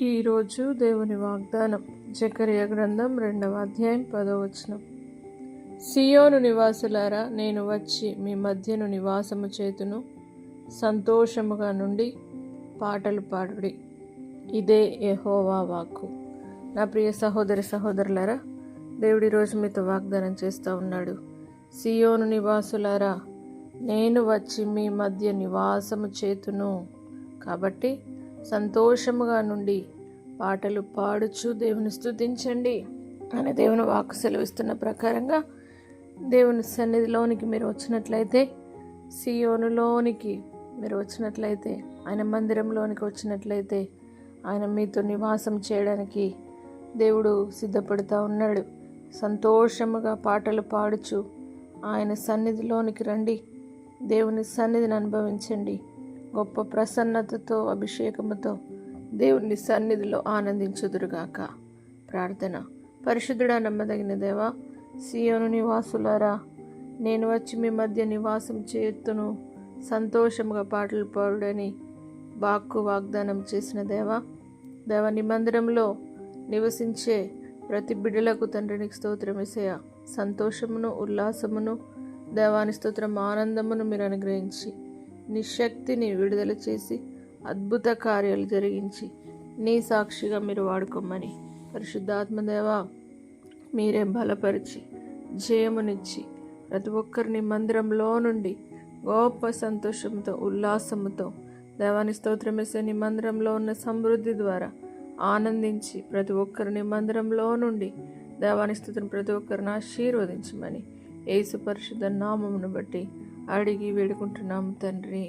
ఈరోజు దేవుని వాగ్దానం జకర్యా గ్రంథం 2వ అధ్యాయం 10వ వచనం. సియోను నివాసులారా, నేను వచ్చి మీ మధ్యను నివాసము చేతును, సంతోషముగా నుండి పాటలు పాడుడి. ఇదే యెహోవా వాక్కు. నా ప్రియ సహోదరి సహోదరులారా, దేవుడి రోజు మీతో వాగ్దానం చేస్తూ ఉన్నాడు. సియోను నివాసులారా, నేను వచ్చి మీ మధ్య నివాసము చేతును. కాబట్టి సంతోషముగా నుండి పాటలు పాడుచు దేవుని స్తుతించండి అని దేవుని వాక్కు సెలవిస్తున్న ప్రకారంగా దేవుని సన్నిధిలోనికి మీరు వచ్చినట్లయితే, సియోనులోనికి మీరు వచ్చినట్లయితే, ఆయన మందిరంలోనికి వచ్చినట్లయితే, ఆయన మీతో నివాసం చేయడానికి దేవుడు సిద్ధపడుతూ ఉన్నాడు. సంతోషముగా పాటలు పాడుచు ఆయన సన్నిధిలోనికి రండి. దేవుని సన్నిధిని అనుభవించండి. గొప్ప ప్రసన్నతతో, అభిషేకముతో దేవుని సన్నిధిలో ఆనందించుదురుగాక. ప్రార్థన. పరిశుద్ధుడా, నమ్మదగిన దేవా, సియోను నివాసులారా, నేను వచ్చి మీ మధ్య నివాసం చేతును, సంతోషముగా పాటలు పాడుడని వాగ్దానం చేసిన దేవా, నీ మందిరంలో నివసించే ప్రతి బిడ్డలకు తండ్రికి స్తోత్రం యేసయ్యా. సంతోషమును, ఉల్లాసమును, దేవాని స్తోత్రం, ఆనందమును మీరు అనుగ్రహించి, నీ శక్తిని విడుదల చేసి, అద్భుత కార్యాలు జరిగించి, నీ సాక్షిగా మీరు వాడుకోమని పరిశుద్ధాత్మదేవా మీరే బలపరిచి, జయమునిచ్చి, ప్రతి ఒక్కరిని మందిరంలో నుండి గొప్ప సంతోషంతో, ఉల్లాసముతో, దేవాని స్తోత్రమేసే నీ మందిరంలో ఉన్న సమృద్ధి ద్వారా ఆనందించి, ప్రతి ఒక్కరిని మందిరంలో నుండి దేవాని స్తోత్రం ప్రతి ఒక్కరిని ఆశీర్వదించమని యేసు పరిశుద్ధ నామమును బట్టి అడిగి వేడుకుంటున్నాము తండ్రి.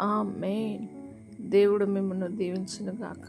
ఆమేన్. దేవుడు మిమ్మల్ని దీవించును గాక.